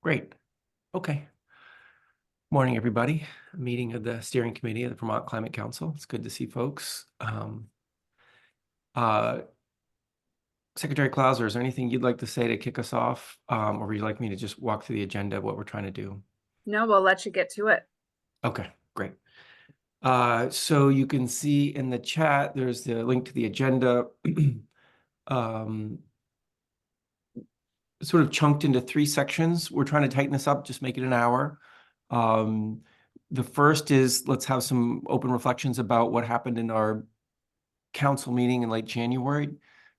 Great. Okay. Morning, everybody. A meeting of the steering committee of the Vermont Climate Council. It's good to see folks. Secretary Clauser, is there anything you'd like to say to kick us off? Or would you like me to just walk through the agenda of what we're trying to do? No, we'll let you get to it. Okay, great. So you can see in the chat, there's the link to the agenda. Sort of chunked into 3 sections. We're trying to tighten this up, just make it an hour. The first is let's have some open reflections about what happened in our council meeting in late January,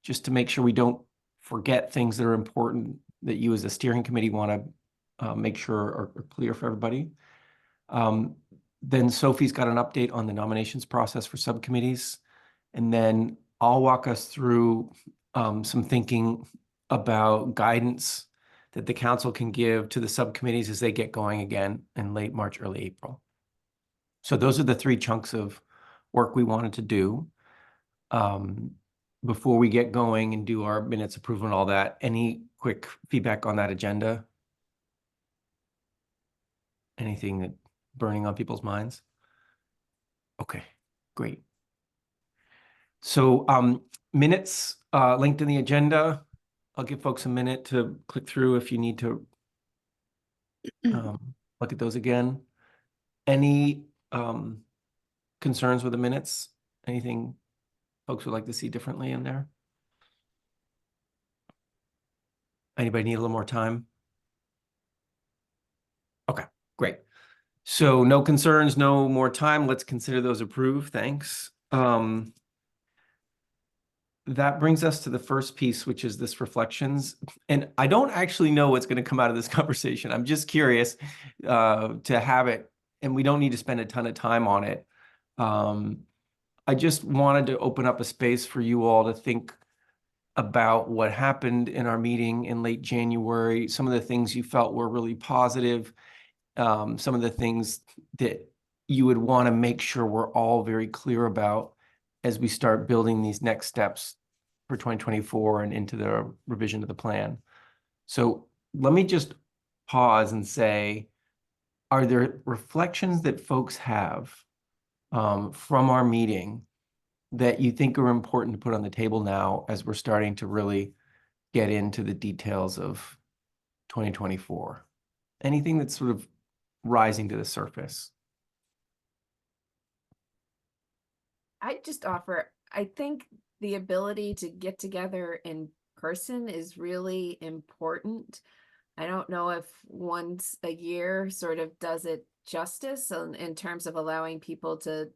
just to make sure we don't forget things that are important that you as a steering committee want to make sure are clear for everybody. Then Sophie's got an update on the nominations process for subcommittees. And then I'll walk us through some thinking about guidance that the council can give to the subcommittees as they get going again in late March, early April. So those are the 3 chunks of work we wanted to do. Before we get going and do our minutes approval and all that, any quick feedback on that agenda? Anything that burning on people's minds? Okay, great. So minutes linked in the agenda. I'll give folks a minute to click through if you need to look at those again. Any concerns with the minutes? Anything folks would like to see differently in there? Anybody need a little more time? Okay, great. So no concerns, no more time. Let's consider those approved. Thanks. That brings us to the first piece, which is this reflections. And I don't actually know what's going to come out of this conversation. I'm just curious to have it, and we don't need to spend a ton of time on it. I just wanted to open up a space for you all to think about what happened in our meeting in late January, some of the things you felt were really positive, some of the things that you would want to make sure we're all very clear about as we start building these next steps for 2024 and into the revision of the plan. So let me just pause and say, are there reflections that folks have from our meeting that you think are important to put on the table now as we're starting to really get into the details of 2024? Anything that's sort of rising to the surface? I just offer, I think the ability to get together in person is really important. I don't know if once a year sort of does it justice in terms of allowing people to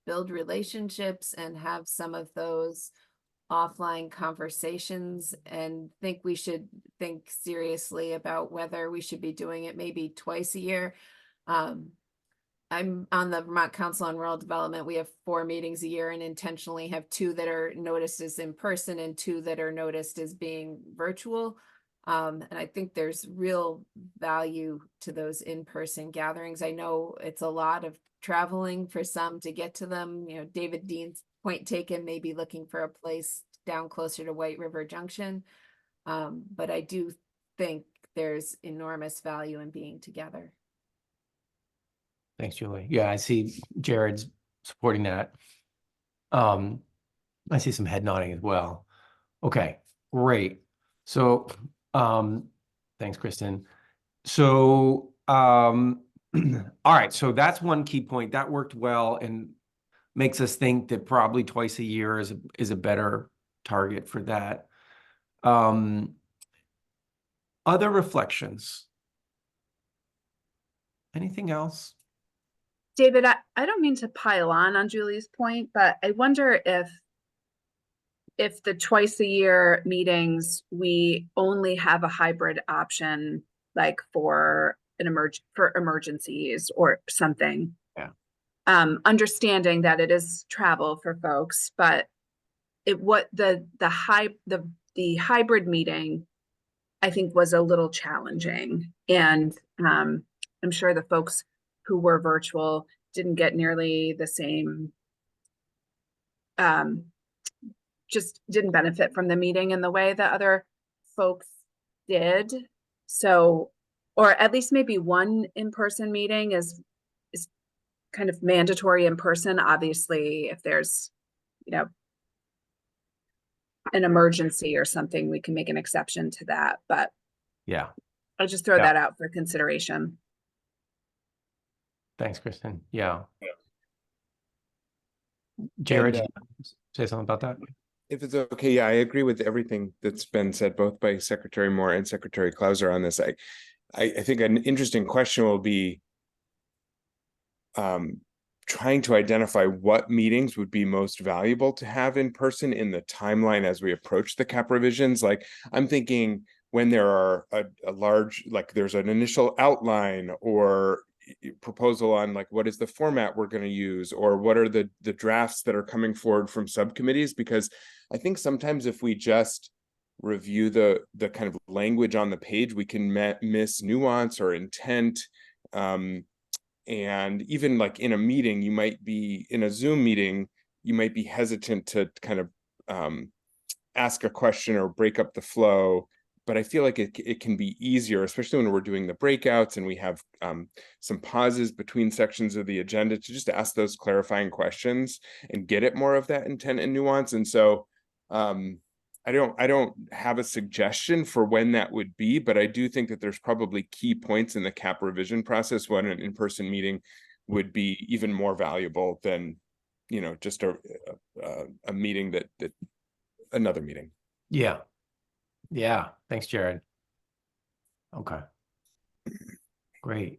build relationships and have some of those offline conversations, and think we should think seriously about whether we should be doing it maybe twice a year. I'm on the Vermont Council on Rural Development. We have 4 meetings a year and intentionally have 2 that are noticed as in person and 2 that are noticed as being virtual. And I think there's real value to those in-person gatherings. I know it's a lot of traveling for some to get to them. You know, David Dean's point taken, maybe looking for a place down closer to White River Junction. But I do think there's enormous value in being together. Thanks, Julie. Yeah, I see Jared's supporting that. I see some head nodding as well. Okay, great. So, thanks, Kristen. So, all right. So that's one key point that worked well and makes us think that probably twice a year is a better target for that. Other reflections? Anything else? David, I don't mean to pile on Julie's point, but I wonder if the twice a year meetings, we only have a hybrid option, like for emergencies or something. Yeah. Understanding that it is travel for folks, but the hybrid meeting, I think, was a little challenging, and I'm sure the folks who were virtual didn't get nearly the same, just didn't benefit from the meeting in the way that other folks did. So or at least maybe one in-person meeting is kind of mandatory in person. Obviously, if there's, an emergency or something, we can make an exception to that, but Yeah. I'll just throw Yeah. that out for consideration. Thanks, Kristen. Yeah. Jared, And, say something about that? if it's okay, yeah, I agree with everything that's been said, both by Secretary Moore and Secretary Clauser on this. I think an interesting question will be trying to identify what meetings would be most valuable to have in person in the timeline as we approach the cap revisions. Like, I'm thinking when there are a large, like there's an initial outline or proposal on like what is the format we're going to use, or what are the drafts that are coming forward from subcommittees, because I think sometimes if we just review the kind of language on the page, we can miss nuance or intent. And even like in a meeting, you might be in a Zoom meeting, you might be hesitant to kind of ask a question or break up the flow. But I feel like it can be easier, especially when we're doing the breakouts and we have some pauses between sections of the agenda, to just ask those clarifying questions and get it more of that intent and nuance. And so I don't have a suggestion for when that would be, but I do think that there's probably key points in the cap revision process when an in-person meeting would be even more valuable than, just a meeting that another meeting. Yeah. Yeah. Thanks, Jared. Okay. Great.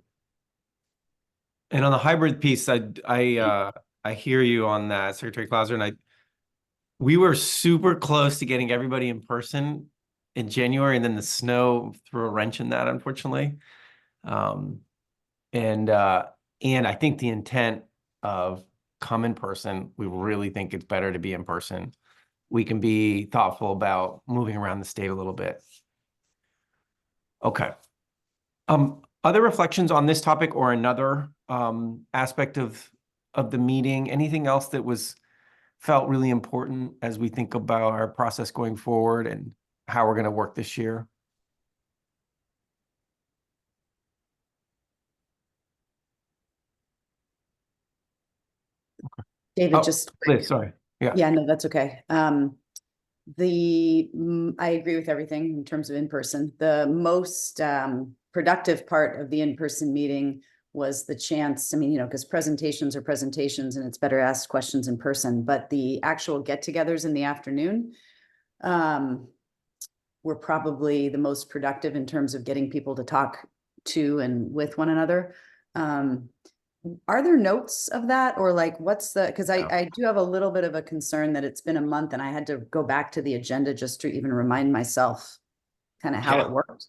And on the hybrid piece, I hear you on that, Secretary Clauser, and we were super close to getting everybody in person in January, and then the snow threw a wrench in that, unfortunately. And I think the intent of come in person, we really think it's better to be in person. We can be thoughtful about moving around the state a little bit. Okay. Other reflections on this topic or another aspect of the meeting? Anything else that felt really important as we think about our process going forward and how we're going to work this year? David, Oh, just Liz, sorry. Yeah. Yeah, no, that's okay. I agree with everything in terms of in-person. The most productive part of the in-person meeting was the chance, because presentations are presentations and it's better to ask questions in person, but the actual get-togethers in the afternoon were probably the most productive in terms of getting people to talk to and with one another. Are there notes of that, or like because I do have a little bit of a concern that it's been a month and I had to go back to the agenda just to even remind myself kind of how it worked.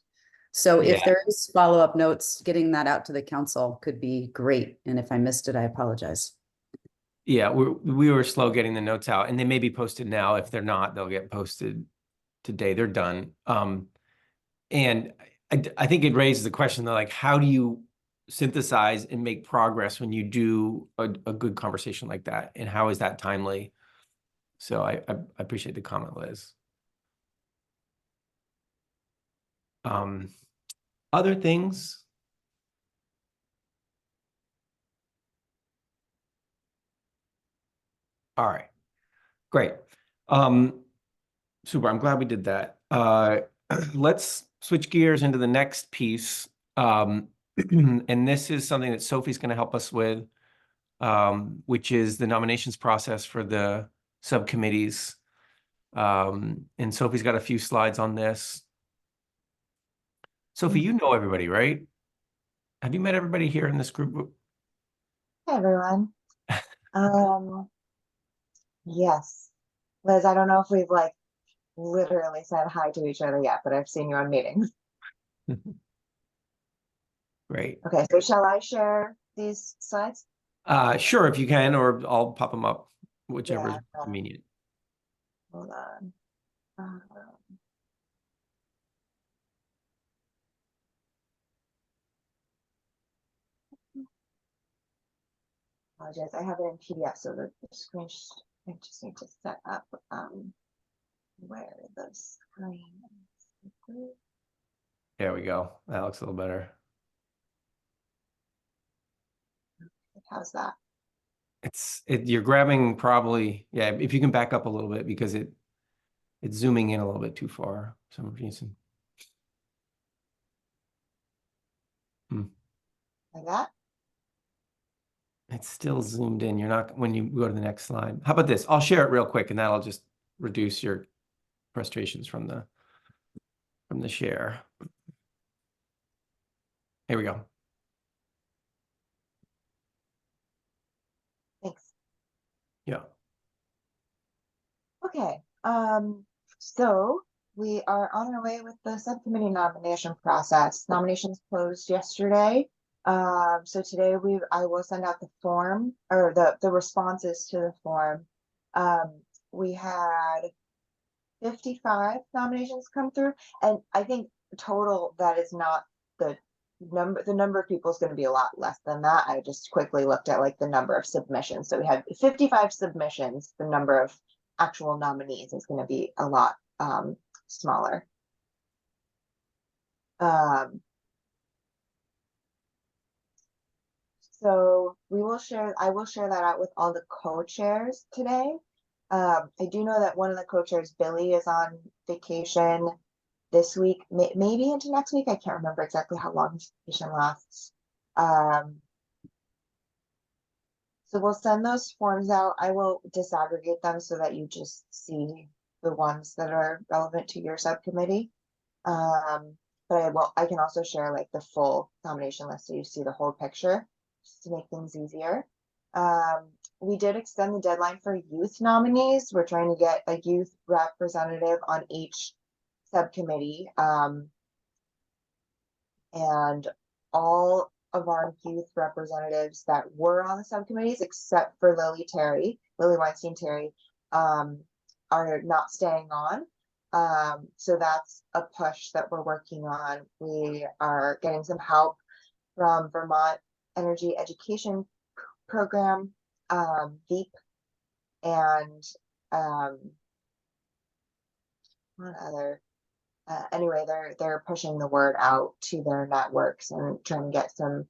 So if there is follow-up notes, getting that out to the council could be great. And if I missed it, I apologize. Yeah, we were slow getting the notes out, and they may be posted now. If they're not, they'll get posted today. They're done. And I think it raises the question that, like, how do you synthesize and make progress when you do a good conversation like that, and how is that timely? So I appreciate the comment, Liz. Other things? All right, great. Super, I'm glad we did that. Let's switch gears into the next piece. And this is something that Sophie's going to help us with, which is the nominations process for the subcommittees. And Sophie's got a few slides on this. Sophie, you know everybody, right? Have you met everybody here in this group? Hi, everyone. Yes. Liz, I don't know if we've like literally said hi to each other yet, but I've seen you on meetings. Great. Okay, so shall I share these slides? Sure, if you can, or I'll pop them up, whichever is Yeah, convenient. hold on. Apologize, I have it in PDF, so the screen, I just need to set up where the screen is. There we go. That looks a little better. How's that? You're grabbing probably, yeah, if you can back up a little bit because it's zooming in a little bit too far for some reason. Like that? It's still zoomed in. You're not, when you go to the next slide. How about this? I'll share it real quick and that'll just reduce your frustrations from the share. Here we go. Thanks. Yeah. Okay, so we are on our way with the subcommittee nomination process. Nominations closed yesterday. So today I will send out the form or the responses to the form. We had 55 nominations come through, and I think total that is not the number of people is going to be a lot less than that. I just quickly looked at like the number of submissions. So we had 55 submissions. The number of actual nominees is going to be a lot smaller. So I will share that out with all the co-chairs today. I do know that one of the co-chairs, Billy, is on vacation this week, maybe into next week. I can't remember exactly how long his vacation lasts. So we'll send those forms out. I will disaggregate them so that you just see the ones that are relevant to your subcommittee. But I can also share like the full nomination list so you see the whole picture, just to make things easier. We did extend the deadline for youth nominees. We're trying to get a youth representative on each subcommittee. And all of our youth representatives that were on the subcommittees, except for Lily Weinstein Terry, are not staying on. So that's a push that we're working on. We are getting some help from Vermont Energy Education Program, VEEP, and one other. Anyway, they're pushing the word out to their networks and trying to get some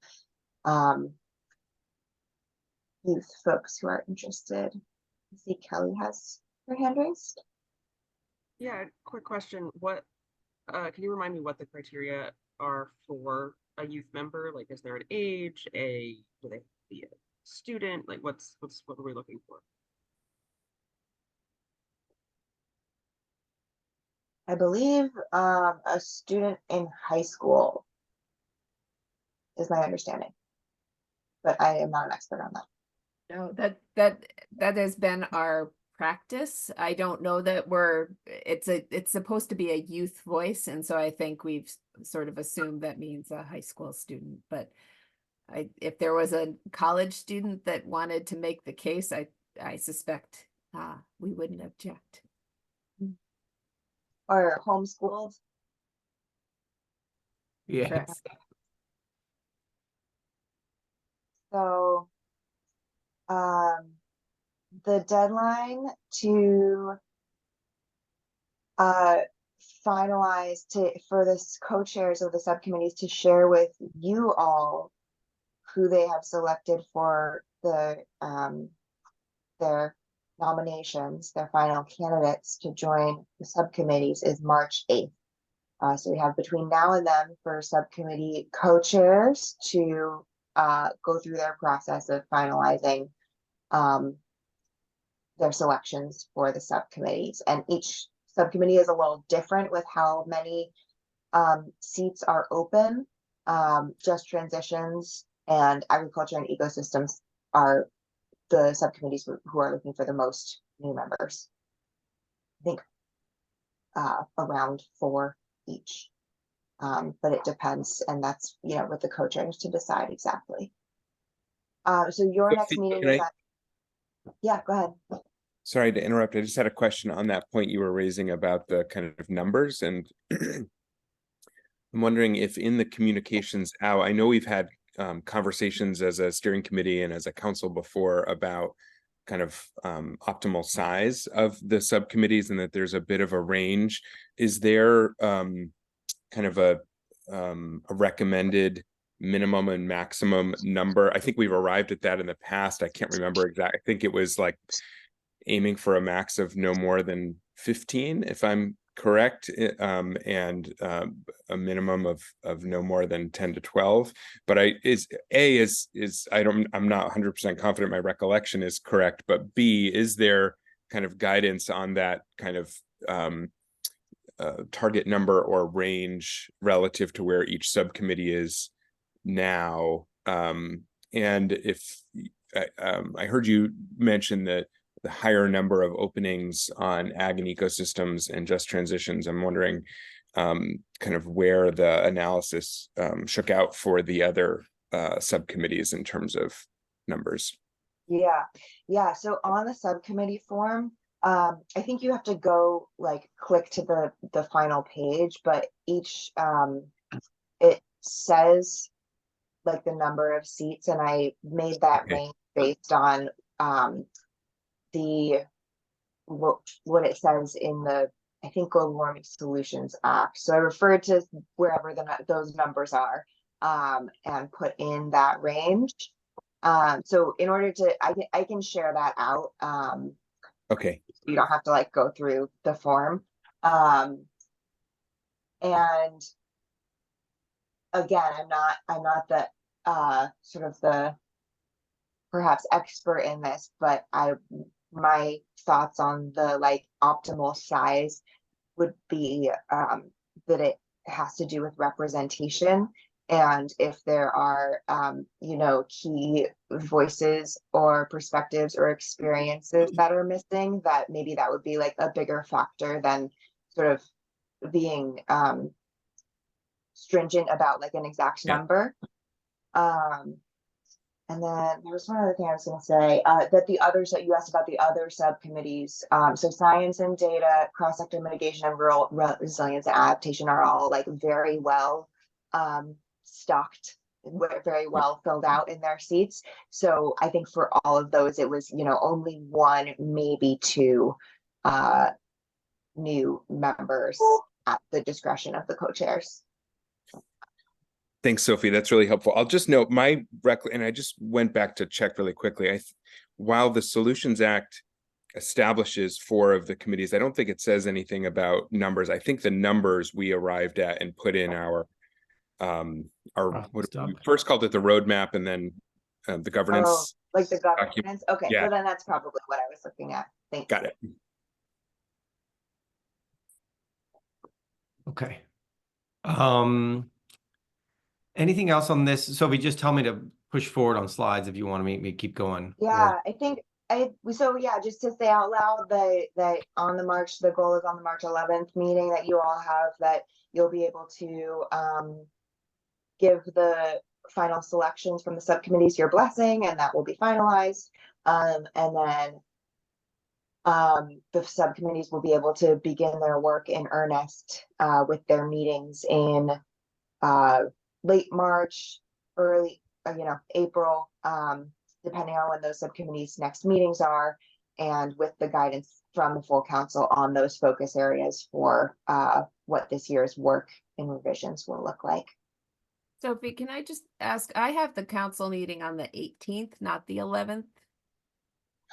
youth folks who are interested. I see Kelly has her hand raised. Yeah, quick question. What can you remind me what the criteria are for a youth member? Like, is there an age, do they be a student? Like, what are we looking for? I believe a student in high school is my understanding, but I am not an expert on that. No, that has been our practice. I don't know that it's supposed to be a youth voice, and so I think we've sort of assumed that means a high school student. But if there was a college student that wanted to make the case, I suspect we wouldn't object. Or homeschooled. Yeah. Correct. So the deadline to finalize for this co-chairs of the subcommittees to share with you all who they have selected for their nominations, their final candidates to join the subcommittees is March 8th. So we have between now and then for subcommittee co-chairs to go through their process of finalizing their selections for the subcommittees. And each subcommittee is a little different with how many seats are open. Just transitions and agriculture and ecosystems are the subcommittees who are looking for the most new members. I think around 4 each. But it depends, and that's with the co-chairs to decide exactly. So your next meeting is at, yeah, go ahead. Sorry to interrupt. I just had a question on that point you were raising about the kind of numbers, and I'm wondering if in the communications out, I know we've had conversations as a steering committee and as a council before about kind of optimal size of the subcommittees and that there's a bit of a range. Is there kind of a recommended minimum and maximum number. I think we've arrived at that in the past. I can't remember exactly. I think it was like aiming for a max of no more than 15, if I'm correct, and a minimum of no more than 10 to 12. But I'm not 100% confident my recollection is correct, but B, is there kind of guidance on that kind of target number or range relative to where each subcommittee is now? And if I heard you mention that the higher number of openings on ag and ecosystems and just transitions, I'm wondering kind of where the analysis shook out for the other subcommittees in terms of numbers. Yeah. So on the subcommittee form, I think you have to go like click to the final page, but each it says like the number of seats, and I made that range based on what it says in the, I think, Global Warming Solutions Act. So I referred to wherever those numbers are and put in that range. So in order to, I can share that out. Okay. You don't have to like go through the form. And again, I'm not the sort of the perhaps expert in this, but my thoughts on the like optimal size would be that it has to do with representation. And if there are, key voices or perspectives or experiences that are missing, that maybe that would be like a bigger factor than sort of being stringent about like an exact number. And then there was one other thing I was going to say, that the others that you asked about the other subcommittees, so science and data, cross-sector mitigation, and rural resilience and adaptation are all like very well stocked, very well filled out in their seats. So I think for all of those, it was, only one, maybe two new members at the discretion of the co-chairs. Thanks, Sophie. That's really helpful. I'll just note and I just went back to check really quickly. While the Solutions Act establishes 4 of the committees, I don't think it says anything about numbers. I think the numbers we arrived at and put in our what we first called it the roadmap, and then the governance. Oh, like the governance. Okay, yeah. So then that's probably what I was looking at. Thanks. Got it. Okay. Anything else on this? Sophie, just tell me to push forward on slides if you want to make me keep going. Yeah, I think just to say out loud that on the goal is on the March 11th meeting that you all have, that you'll be able to give the final selections from the subcommittees your blessing, and that will be finalized. And then the subcommittees will be able to begin their work in earnest with their meetings in late March, early, April, depending on when those subcommittees' next meetings are, and with the guidance from the full council on those focus areas for what this year's work and revisions will look like. Sophie, can I just ask, I have the council meeting on the 18th, not the 11th.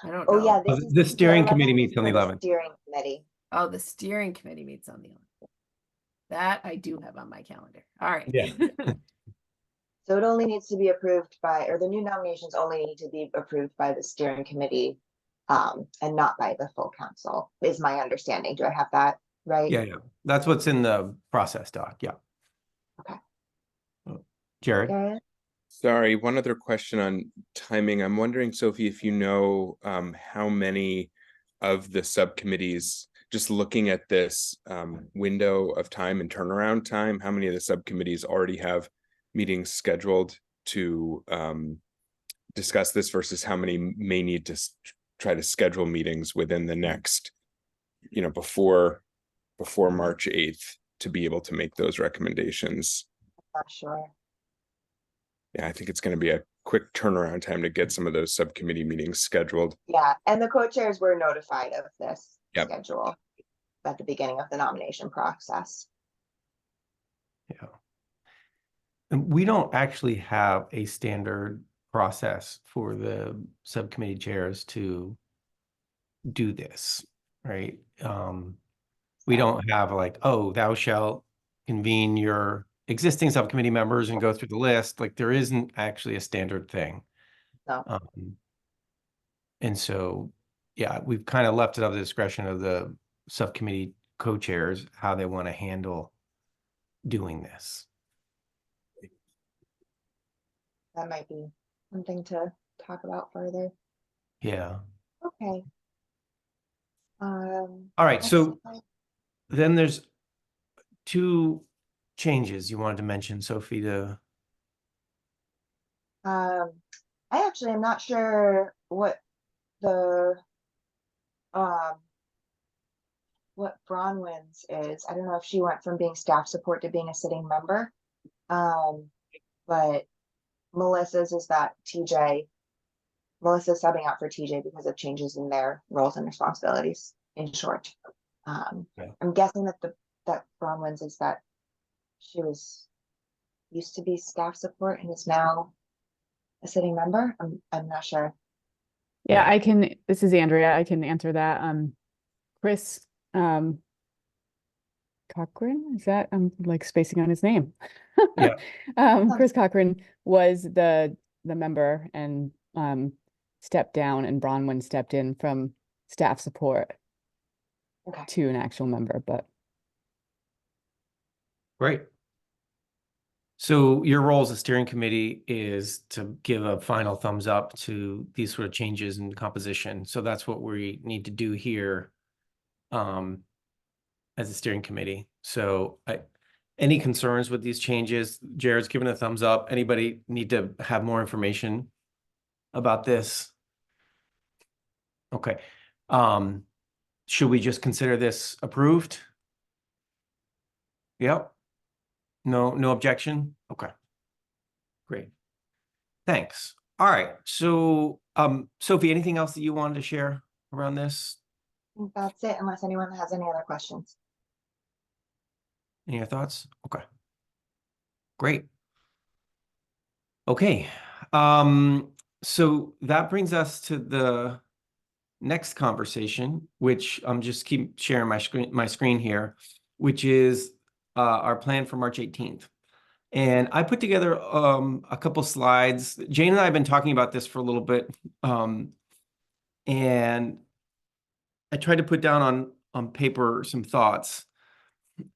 I don't know. Oh yeah, the steering committee meets on the 11th. Steering committee. Oh, the steering committee meets on the 11th. That I do have on my calendar. All right. Yeah. So it only needs to be approved by, or the new nominations only need to be approved by the steering committee and not by the full council, is my understanding. Do I have that right? Yeah. That's what's in the process doc. Yeah. Okay. Jared? Jared? Sorry, one other question on timing. I'm wondering, Sophie, if you know how many of the subcommittees, just looking at this window of time and turnaround time, how many of the subcommittees already have meetings scheduled to discuss this versus how many may need to try to schedule meetings within the next, before March 8th to be able to make those recommendations? Not sure. Yeah, I think it's going to be a quick turnaround time to get some of those subcommittee meetings scheduled. Yeah, and the co-chairs were notified of this Yep. schedule at the beginning of the nomination process. Yeah. And we don't actually have a standard process for the subcommittee chairs to do this, right? We don't have like, oh, thou shalt convene your existing subcommittee members and go through the list. Like there isn't actually a standard thing. No. And so, yeah, we've kind of left it up to the discretion of the subcommittee co-chairs, how they want to handle doing this. That might be something to talk about further. Yeah. Okay. All right. next So slide. then there's two changes you wanted to mention, Sophie, to I actually am not sure what the what Bronwyn's is. I don't know if she went from being staff support to being a sitting member. But Melissa's is that Melissa's subbing out for TJ because of changes in their roles and responsibilities, in short. Okay. I'm guessing that Bronwyn's is that she used to be staff support and is now a sitting member. I'm not sure. Yeah, this is Andrea. I can answer that. Chris Cochran, is that, I'm like spacing on his name. Yeah. Chris Cochran was the member and stepped down, and Bronwyn stepped in from staff support Okay. to an actual member, but Great. So your role as a steering committee is to give a final thumbs up to these sort of changes in composition. So that's what we need to do here as a steering committee. So any concerns with these changes? Jared's given a thumbs up. Anybody need to have more information about this? Okay. Should we just consider this approved? Yep. No objection? Okay. Great. Thanks. All right. So, Sophie, anything else that you wanted to share around this? I think that's it, unless anyone has any other questions. Any other thoughts? Okay. Great. Okay. So that brings us to the next conversation, which I'm just keep sharing my screen here, which is our plan for March 18th. And I put together a couple slides. Jane and I have been talking about this for a little bit. And I tried to put down on paper some thoughts.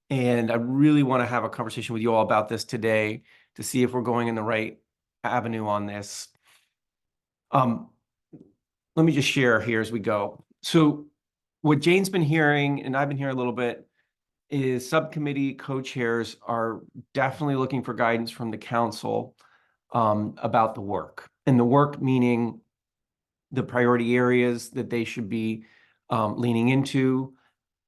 And I really want to have a conversation with you all about this today to see if we're going in the right avenue on this. Let me just share here as we go. So what Jane's been hearing, and I've been hearing a little bit, is subcommittee co-chairs are definitely looking for guidance from the council about the work. And the work meaning the priority areas that they should be leaning into,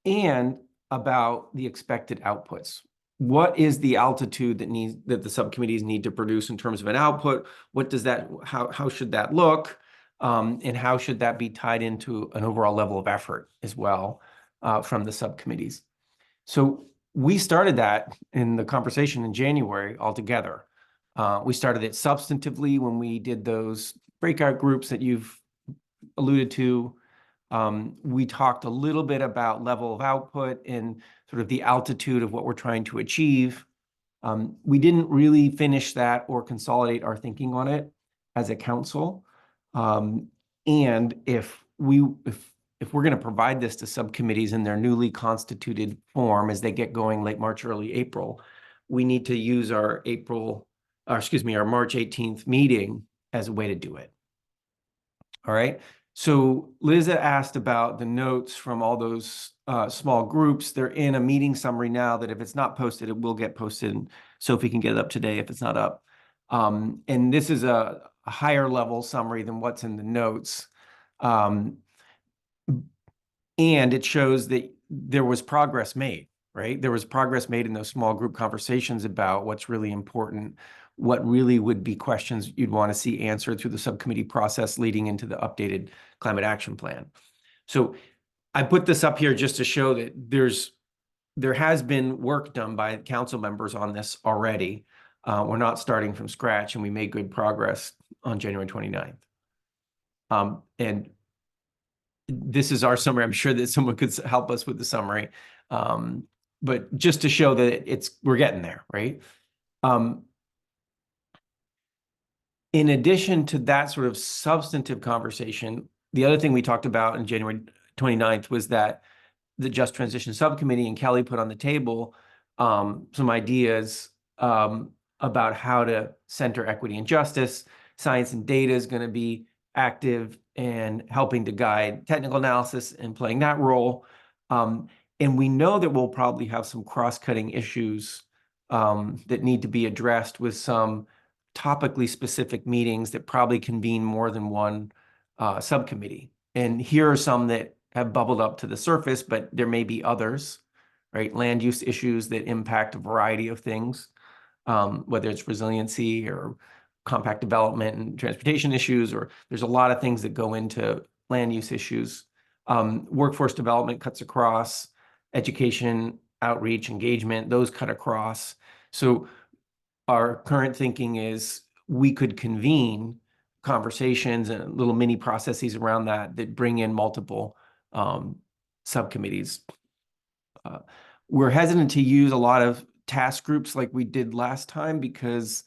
and about the expected outputs. What is the altitude that the subcommittees need to produce in terms of an output? What does that, how should that look? And how should that be tied into an overall level of effort as well from the subcommittees? So we started that in the conversation in January altogether. We started it substantively when we did those breakout groups that you've alluded to. We talked a little bit about level of output and sort of the altitude of what we're trying to achieve. We didn't really finish that or consolidate our thinking on it as a council. And if we're going to provide this to subcommittees in their newly constituted form as they get going late March, early April, we need to use our March 18th meeting as a way to do it. All right. So Liz asked about the notes from all those small groups. They're in a meeting summary now that if it's not posted, it will get posted. Sophie can get it up today if it's not up. And this is a higher level summary than what's in the notes. And it shows that there was progress made, right? There was progress made in those small group conversations about what's really important, what really would be questions you'd want to see answered through the subcommittee process leading into the updated climate action plan. So I put this up here just to show that there has been work done by council members on this already. We're not starting from scratch, and we made good progress on January 29th. And this is our summary. I'm sure that someone could help us with the summary. But just to show that we're getting there, right? In addition to that sort of substantive conversation, the other thing we talked about in January 29th was that the Just Transition Subcommittee and Kelly put on the table some ideas about how to center equity and justice. Science and data is going to be active and helping to guide technical analysis and playing that role. And we know that we'll probably have some cross-cutting issues that need to be addressed with some topically specific meetings that probably convene more than one subcommittee. And here are some that have bubbled up to the surface, but there may be others, right? Land use issues that impact a variety of things, whether it's resiliency or compact development and transportation issues, or there's a lot of things that go into land use issues. Workforce development cuts across, education, outreach, engagement, those cut across. So our current thinking is we could convene conversations and little mini processes around that bring in multiple subcommittees. We're hesitant to use a lot of task groups like we did last time because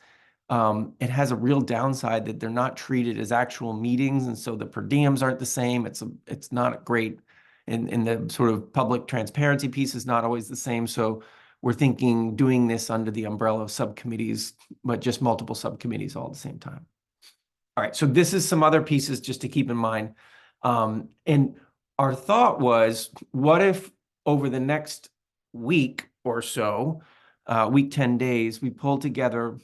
it has a real downside that they're not treated as actual meetings, and so the per diems aren't the same. It's not great, and the sort of public transparency piece is not always the same. So we're thinking doing this under the umbrella of subcommittees, but just multiple subcommittees all at the same time. All right, so this is some other pieces just to keep in mind. And our thought was, what if over the next week or so, week 10 days, we pull together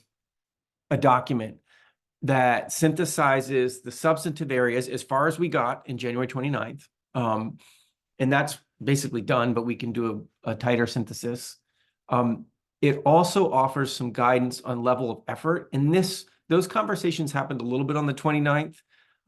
a document that synthesizes the substantive areas as far as we got in January 29th. And that's basically done, but we can do a tighter synthesis. It also offers some guidance on level of effort. And those conversations happened a little bit on the 29th.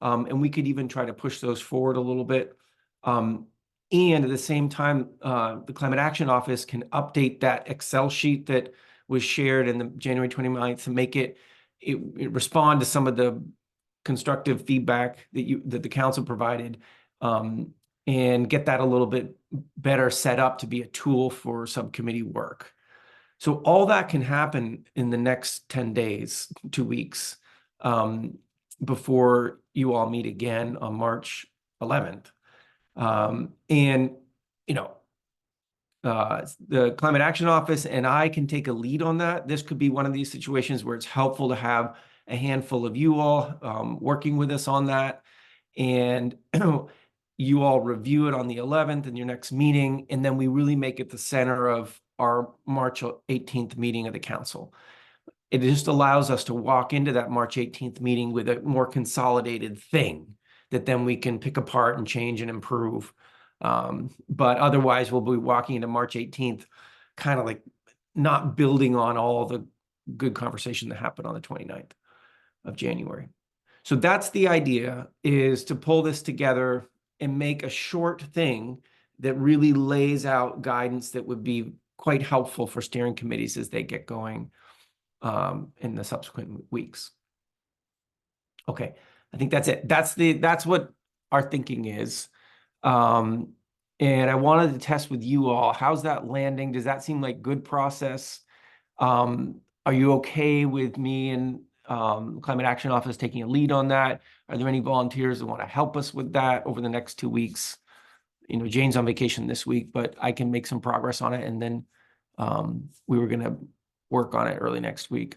And we could even try to push those forward a little bit. And at the same time, the Climate Action Office can update that Excel sheet that was shared in the January 29th to make it respond to some of the constructive feedback that the council provided, and get that a little bit better set up to be a tool for subcommittee work. So all that can happen in the next 10 days, 2 weeks, before you all meet again on March 11th. And, you know, the Climate Action Office and I can take a lead on that. This could be one of these situations where it's helpful to have a handful of you all working with us on that. And you all review it on the 11th in your next meeting, and then we really make it the center of our March 18th meeting of the council. It just allows us to walk into that March 18th meeting with a more consolidated thing that then we can pick apart and change and improve. But otherwise, we'll be walking into March 18th, kind of like not building on all the good conversation that happened on the 29th of January. So that's the idea, is to pull this together and make a short thing that really lays out guidance that would be quite helpful for steering committees as they get going in the subsequent weeks. Okay, I think that's it. That's what our thinking is. And I wanted to test with you all. How's that landing? Does that seem like good process? Are you okay with me and Climate Action Office taking a lead on that? Are there any volunteers that want to help us with that over the next 2 weeks? You know, Jane's on vacation this week, but I can make some progress on it. And then we were going to work on it early next week.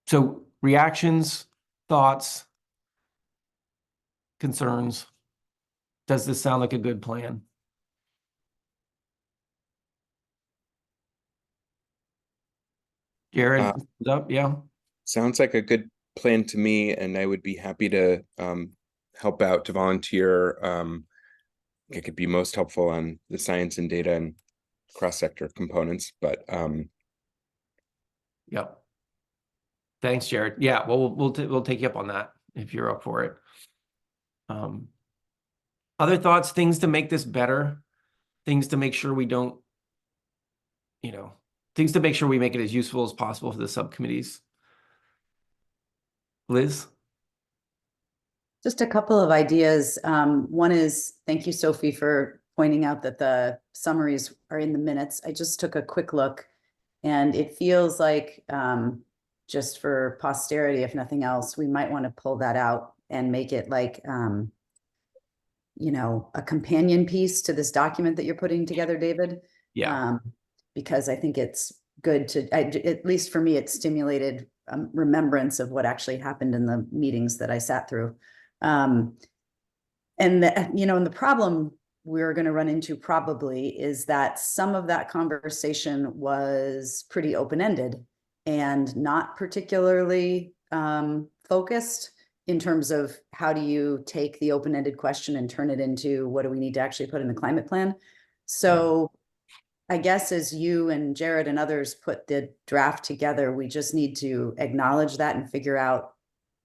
So reactions, thoughts, concerns. Does this sound like a good plan? Jared, up? Yeah. Sounds like a good plan to me, and I would be happy to help out, to volunteer. I could be most helpful on the science and data and cross-sector components, but Yep. Thanks, Jared. Yeah, well, we'll take you up on that if you're up for it. Other thoughts, things to make this better, things to make sure we don't, you know, things to make sure we make it as useful as possible for the subcommittees. Liz? Just a couple of ideas. One is, thank you, Sophie, for pointing out that the summaries are in the minutes. I just took a quick look, and it feels like, just for posterity, if nothing else, we might want to pull that out and make it like, you know, a companion piece to this document that you're putting together, David. Yeah. Because I think it's good to, at least for me, it stimulated remembrance of what actually happened in the meetings that I sat through. And you know, and the problem we're going to run into probably is that some of that conversation was pretty open-ended and not particularly focused in terms of how do you take the open-ended question and turn it into what do we need to actually put in the climate plan. So I guess as you and Jared and others put the draft together, we just need to acknowledge that and figure out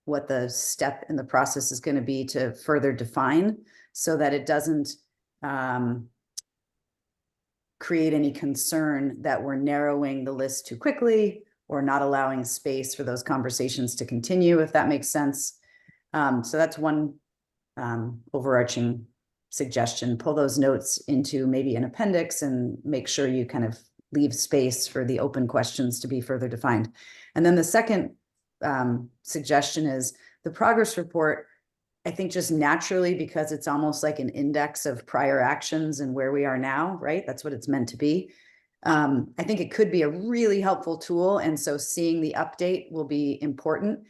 what the step in the process is going to be to further define so that it doesn't create any concern that we're narrowing the list too quickly or not allowing space for those conversations to continue, if that makes sense. So that's one overarching suggestion. Pull those notes into maybe an appendix and make sure you kind of leave space for the open questions to be further defined. And then the second suggestion is the progress report. I think just naturally, because it's almost like an index of prior actions and where we are now, right? That's what it's meant to be. I think it could be a really helpful tool. And so seeing the update will be important.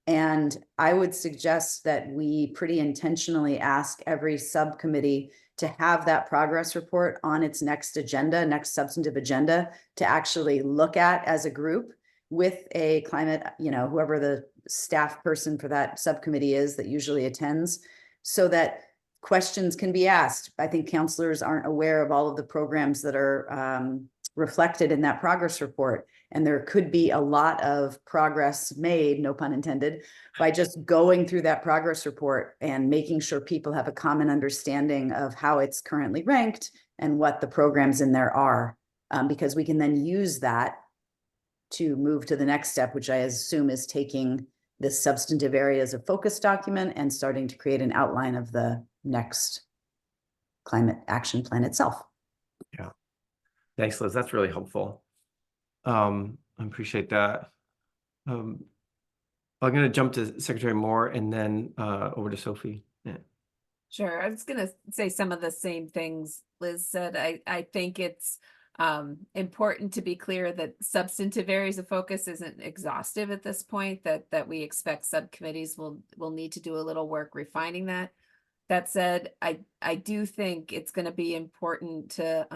And I would suggest that we pretty intentionally ask every subcommittee to have that progress report on its next agenda, next substantive agenda, to actually look at as a group with a climate, you know, whoever the staff person for that subcommittee is that usually attends, so that questions can be asked. I think counselors aren't aware of all of the programs that are reflected in that progress report. And there could be a lot of progress made, no pun intended, by just going through that progress report and making sure people have a common understanding of how it's currently ranked and what the programs in there are. Because we can then use that to move to the next step, which I assume is taking the substantive areas of focus document and starting to create an outline of the next climate action plan itself. Yeah. Thanks, Liz. That's really helpful. I appreciate that. I'm going to jump to Secretary Moore and then over to Sophie. Yeah. Sure. I was going to say some of the same things Liz said. I think it's important to be clear that substantive areas of focus isn't exhaustive at this point, that we expect subcommittees will need to do a little work refining that. That said, I do think it's going to be important to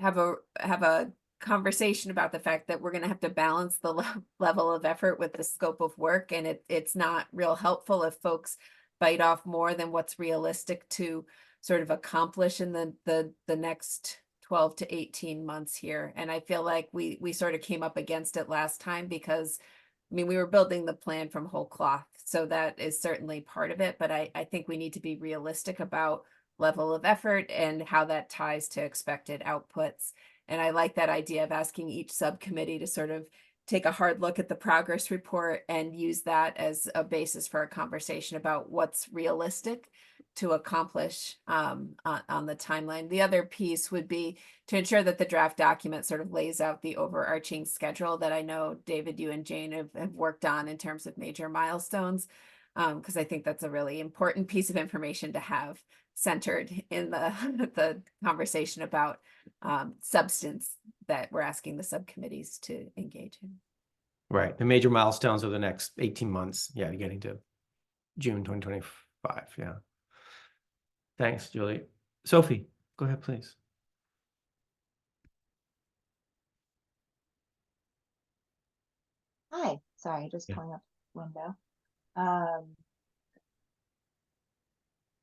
have a conversation about the fact that we're going to have to balance the level of effort with the scope of work, and it's not real helpful if folks bite off more than what's realistic to sort of accomplish in the next 12 to 18 months here. And I feel like we sort of came up against it last time because, I mean, we were building the plan from whole cloth. So that is certainly part of it. But I think we need to be realistic about level of effort and how that ties to expected outputs. And I like that idea of asking each subcommittee to sort of take a hard look at the progress report and use that as a basis for a conversation about what's realistic to accomplish on the timeline. The other piece would be to ensure that the draft document sort of lays out the overarching schedule that I know, David, you and Jane have worked on in terms of major milestones, because I think that's a really important piece of information to have centered in the conversation about substance that we're asking the subcommittees to engage in. Right. The major milestones of the next 18 months. Yeah, getting to June 2025. Yeah. Thanks, Julie. Sophie, go ahead, please. Hi, sorry, just pulling up the window.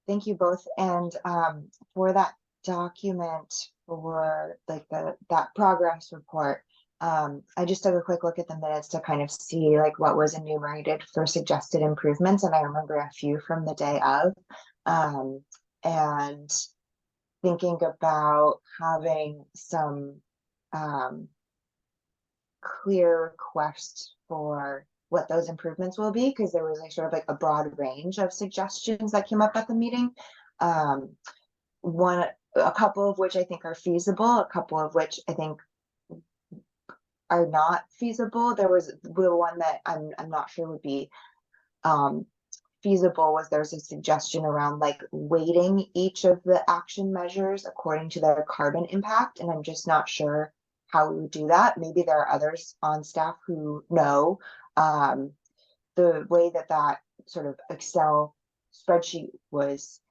Thank you both. And for that document, for like that progress report, I just took a quick look at the minutes to kind of see like what was enumerated for suggested improvements, and I remember a few from the day of. And thinking about having some clear request for what those improvements will be, because there was a sort of like a broad range of suggestions that came up at the meeting. A couple of which I think are feasible, a couple of which I think are not feasible. There was the one that I'm not sure would be feasible, was there's a suggestion around like weighting each of the action measures according to their carbon impact, and I'm just not sure how we would do that. Maybe there are others on staff who know. The way that that sort of Excel spreadsheet was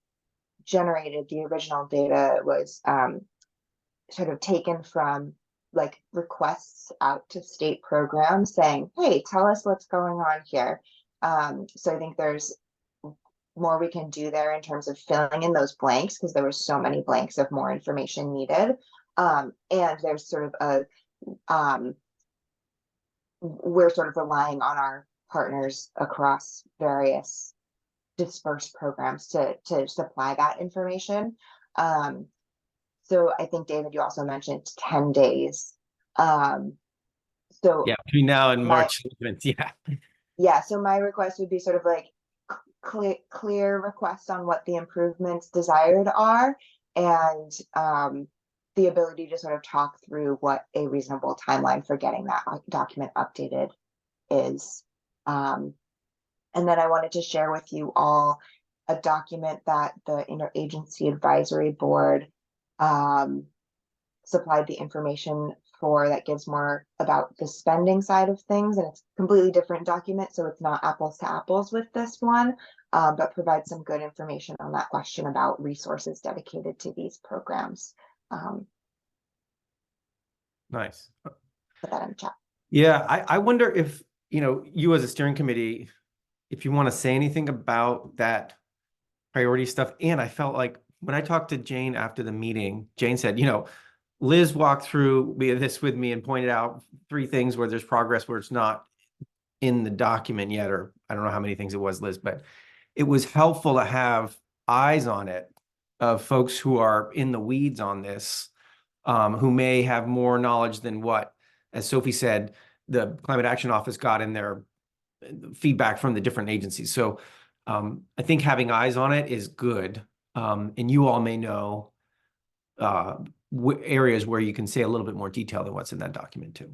generated, the original data was sort of taken from like requests out to state programs saying, hey, tell us what's going on here. So I think there's more we can do there in terms of filling in those blanks, because there were so many blanks of more information needed. And there's sort of a we're sort of relying on our partners across various dispersed programs to supply that information. So I think, David, you also mentioned 10 days. So Yeah, between now and March 11th, yeah, so my request would be sort of like clear request on what the improvements desired are, and the ability to sort of talk through what a reasonable timeline for getting that document updated is. And then I wanted to share with you all a document that the Interagency Advisory Board supplied the information for, that gives more about the spending side of things, and it's a completely different document, so it's not apples to apples with this one, but provides some good information on that question about resources dedicated to these programs. nice. Put that in the chat. Yeah, I wonder if, you as a steering committee, if you want to say anything about that priority stuff. And I felt like when I talked to Jane after the meeting, Jane said, Liz walked through this with me and pointed out 3 things where there's progress where it's not in the document yet, or I don't know how many things it was, Liz, but it was helpful to have eyes on it of folks who are in the weeds on this, who may have more knowledge than what, as Sophie said, the Climate Action Office got in their feedback from the different agencies. So I think having eyes on it is good. And you all may know areas where you can say a little bit more detail than what's in that document too.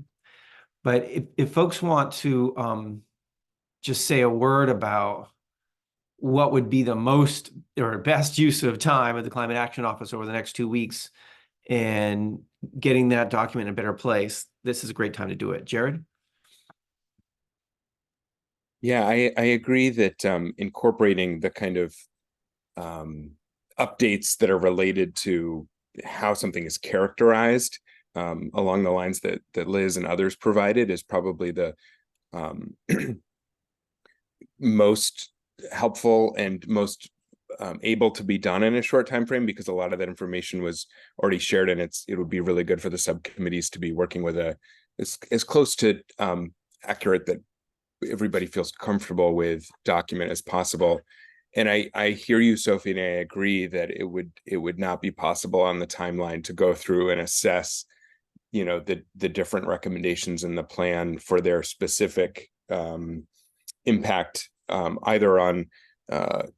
But if folks want to just say a word about what would be the most or best use of time of the Climate Action Office over the next 2 weeks and getting that document in a better place, this is a great time to do it. Jared? Yeah, I agree that incorporating the kind of updates that are related to how something is characterized along the lines that Liz and others provided is probably the most helpful and most able to be done in a short time frame, because a lot of that information was already shared, and it would be really good for the subcommittees to be working with as close to accurate that everybody feels comfortable with document as possible. And I hear you, Sophie, and I agree that it would not be possible on the timeline to go through and assess, the different recommendations in the plan for their specific impact, either on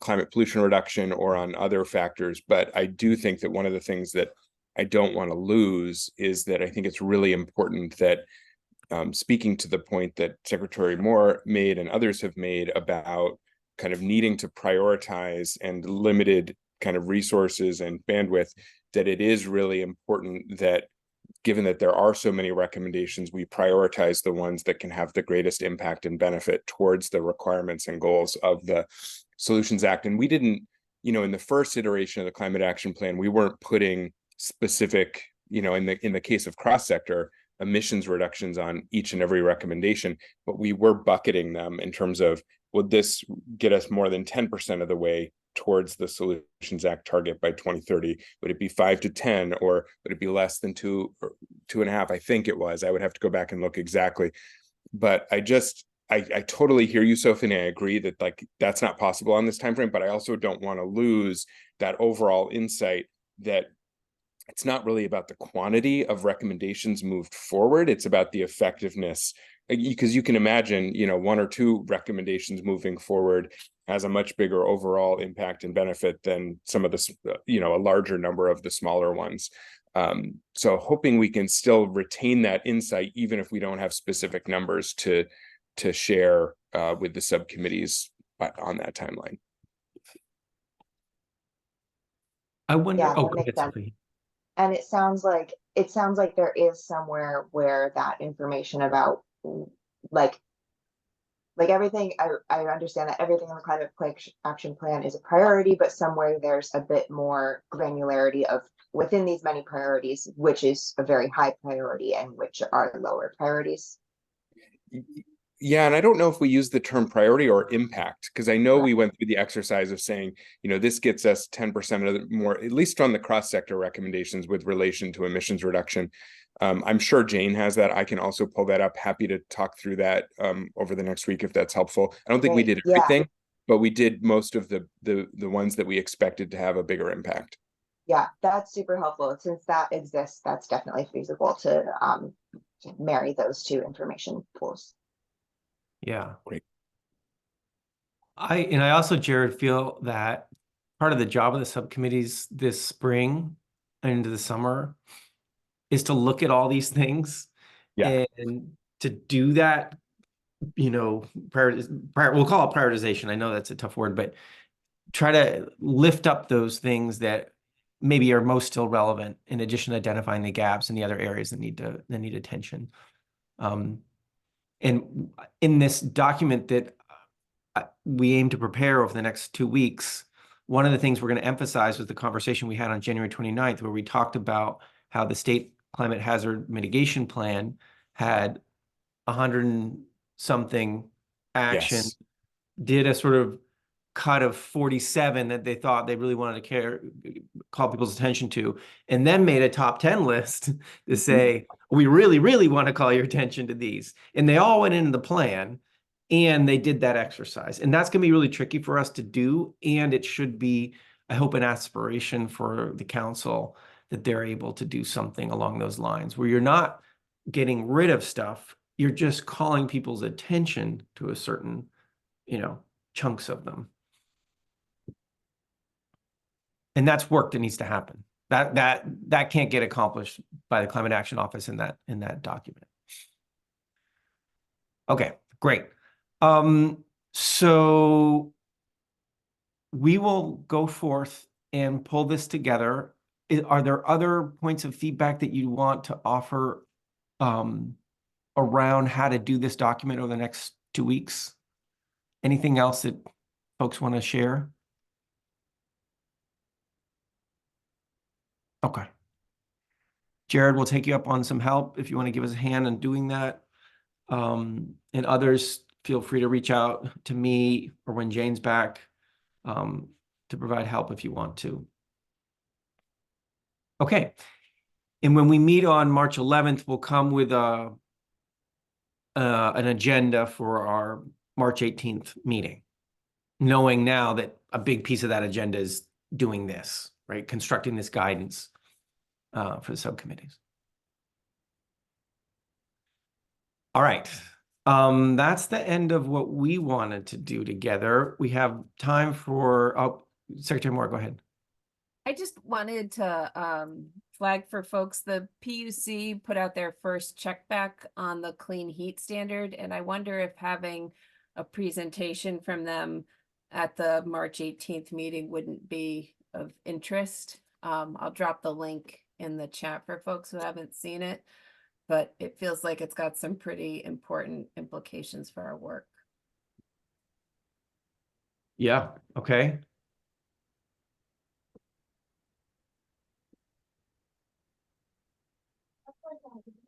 climate pollution reduction or on other factors. But I do think that one of the things that I don't want to lose is that I think it's really important that, speaking to the point that Secretary Moore made and others have made about kind of needing to prioritize and limited kind of resources and bandwidth, that it is really important that, given that there are so many recommendations, we prioritize the ones that can have the greatest impact and benefit towards the requirements and goals of the Solutions Act. And we didn't, in the first iteration of the Climate Action Plan, we weren't putting specific, in the case of cross-sector emissions reductions on each and every recommendation, but we were bucketing them in terms of, would this get us more than 10% of the way towards the Solutions Act target by 2030? Would it be 5 to 10, or would it be less than 2 or 2.5? I think it was. I would have to go back and look exactly. But I totally hear you, Sophie, and I agree that that's not possible on this time frame. But I also don't want to lose that overall insight that it's not really about the quantity of recommendations moved forward. It's about the effectiveness, because you can imagine, you know, 1 or 2 recommendations moving forward has a much bigger overall impact and benefit than some of the, you know, a larger number of the smaller ones. So hoping we can still retain that insight, even if we don't have specific numbers to share with the subcommittees on that timeline. I wonder, Yeah, oh, that go makes ahead, sense. Sophie. And it sounds like there is somewhere where that information about like everything, I understand that everything in the climate action plan is a priority, but somewhere there's a bit more granularity of within these many priorities, which is a very high priority and which are lower priorities. Yeah, and I don't know if we use the term priority or impact, because I know Right. we went through the exercise of saying, you know, this gets us 10% of the more, at least on the cross-sector recommendations with relation to emissions reduction. I'm sure Jane has that. I can also pull that up. Happy to talk through that over the next week if that's helpful. I don't think we Great. did Yeah. everything, but we did most of the ones that we expected to have a bigger impact. Yeah, that's super helpful. Since that exists, that's definitely feasible to marry those 2 information pools. Yeah. Great. I also, Jared, feel that part of the job of the subcommittees this spring and into the summer is to look at all these things. Yeah. And to do that, you know, we'll call it prioritization. I know that's a tough word, but try to lift up those things that maybe are most still relevant, in addition to identifying the gaps in the other areas that need attention. And in this document that we aim to prepare over the next 2 weeks, one of the things we're going to emphasize was the conversation we had on January 29th, where we talked about how the state climate hazard mitigation plan had 100 and something action, Yes. did a sort of cut of 47 that they thought they really wanted to call people's attention to, and then made a top 10 list to say, we really, really want to call your attention to these. And they all went into the plan, and they did that exercise. And that's going to be really tricky for us to do. And it should be, I hope, an aspiration for the council that they're able to do something along those lines, where you're not getting rid of stuff, you're just calling people's attention to a certain, you know, chunks of them. And that's work that needs to happen. That can't get accomplished by the Climate Action Office in that document. Okay, great. So we will go forth and pull this together. Are there other points of feedback that you want to offer around how to do this document over the next 2 weeks? Anything else that folks want to share? Okay. Jared, we'll take you up on some help if you want to give us a hand in doing that. And others, feel free to reach out to me or when Jane's back to provide help if you want to. Okay. And when we meet on March 11th, we'll come with an agenda for our March 18th meeting, knowing now that a big piece of that agenda is doing this, right? Constructing this guidance for the subcommittees. All right. That's the end of what we wanted to do together. We have time for, oh, Secretary Moore, go ahead. I just wanted to flag for folks, the PUC put out their first check back on the clean heat standard, and I wonder if having a presentation from them at the March 18th meeting wouldn't be of interest. I'll drop the link in the chat for folks who haven't seen it, but it feels like it's got some pretty important implications for our work. Yeah, okay.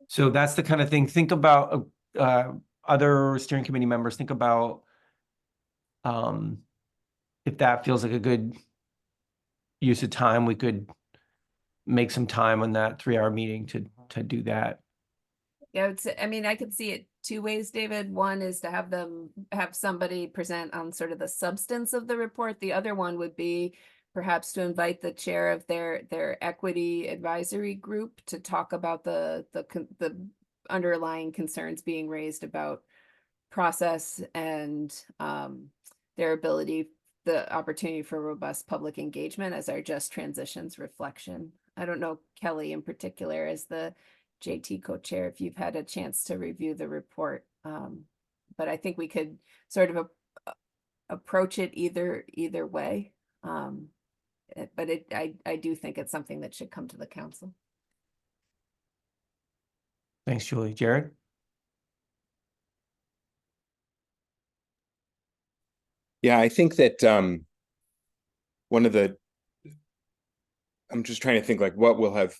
So that's the kind of thing, think about other steering committee members, think about if that feels like a good use of time, we could make some time on that 3-hour meeting to do that. Yeah, I mean, I could see it 2 ways, David. One is to have somebody present on sort of the substance of the report. The other one would be perhaps to invite the chair of their equity advisory group to talk about the underlying concerns being raised about process and their ability, the opportunity for robust public engagement as our just transitions reflection. I don't know, Kelly in particular, as the JT co-chair, if you've had a chance to review the report. But I think we could sort of approach it either way. But I do think it's something that should come to the council. Thanks, Julie. Jared? Yeah, I think that I'm just trying to think like what will have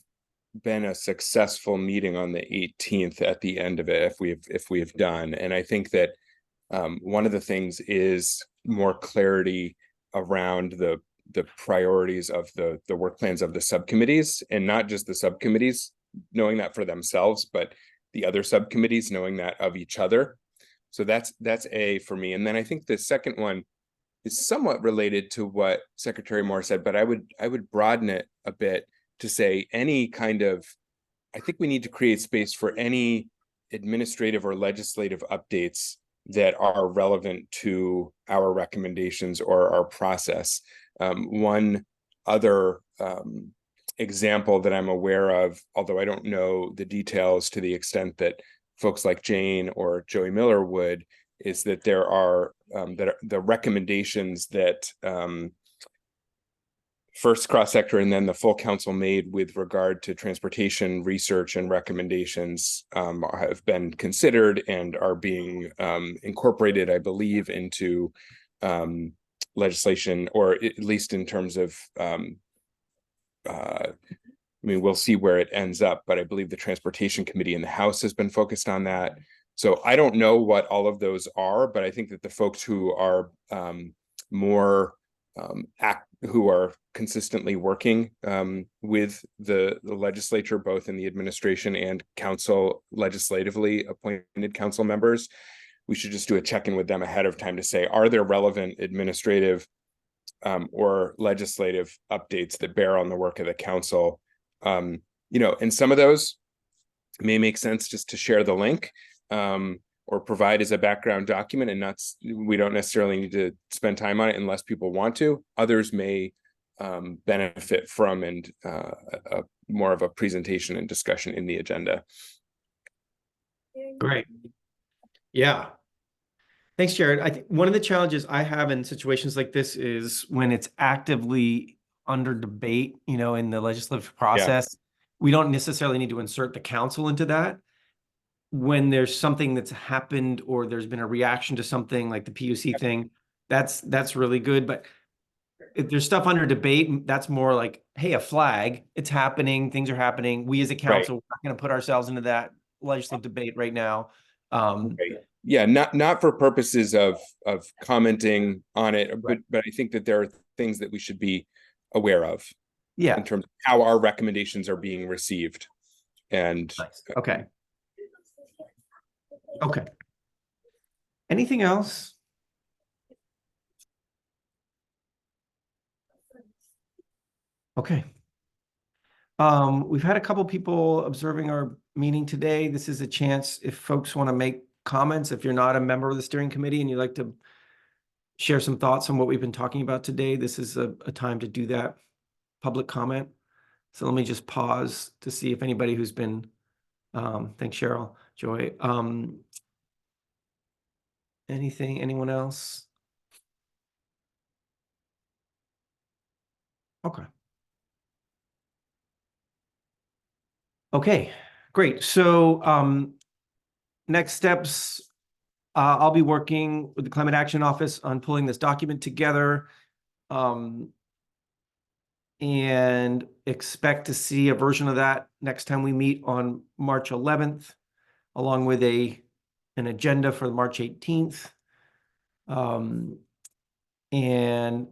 been a successful meeting on the 18th at the end of it if we've done. And I think that one of the things is more clarity around the priorities of the work plans of the subcommittees, and not just the subcommittees knowing that for themselves, but the other subcommittees knowing that of each other. So that's A for me. And then I think the second one is somewhat related to what Secretary Moore said, but I would broaden it a bit to say any kind of, I think we need to create space for any administrative or legislative updates that are relevant to our recommendations or our process. One other example that I'm aware of, although I don't know the details to the extent that folks like Jane or Joey Miller would, is that there are the recommendations that first cross-sector and then the full council made with regard to transportation research and recommendations have been considered and are being incorporated, I believe, into legislation, or at least in terms of I mean, we'll see where it ends up, but I believe the Transportation Committee in the House has been focused on that. So I don't know what all of those are, but I think that the folks who are who are consistently working with the legislature, both in the administration and council, legislatively appointed council members, we should just do a check-in with them ahead of time to say, are there relevant administrative or legislative updates that bear on the work of the council? You know, and some of those may make sense just to share the link or provide as a background document, and we don't necessarily need to spend time on it unless people want to. Others may benefit from more of a presentation and discussion in the agenda. Great. Yeah. Thanks, Jared. I think one of the challenges I have in situations like this is when it's actively under debate, you know, in the legislative process, we don't necessarily need to insert the council into that. When there's something that's happened or there's been a reaction to something like the PUC thing, that's really good. But if there's stuff under debate, that's more like, hey, a flag, it's happening, things are happening. We as a council, we're not going to put ourselves into that legislative debate right now. Yeah, not for purposes of commenting on it, but I think that there are things that we should be aware of. Yeah. In terms of how our recommendations are being received. And nice. Okay. Okay. Anything else? Okay. We've had a couple people observing our meeting today. This is a chance if folks want to make comments, if you're not a member of the steering committee and you'd like to share some thoughts on what we've been talking about today, this is a time to do that, public comment. So let me just pause to see if anybody who's been, thanks, Cheryl, Joy. Anyone else? Okay. Okay, great. So next steps, I'll be working with the Climate Action Office on pulling this document together and expect to see a version of that next time we meet on March 11th, along with an agenda for March 18th. And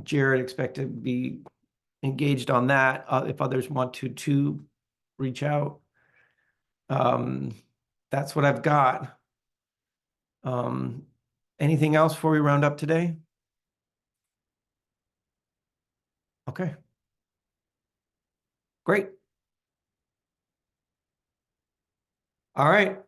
Jared expect to be engaged on that if others want to reach out. That's what I've got. Anything else before we round up today? Okay. Great. All right.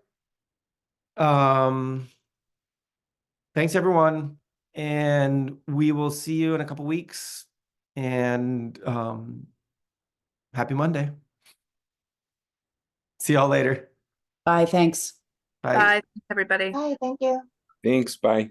Thanks everyone. And we will see you in a couple weeks. And happy Monday. See y'all later. Bye, thanks. Bye. Bye, everybody. Hi, thank you. Thanks, bye.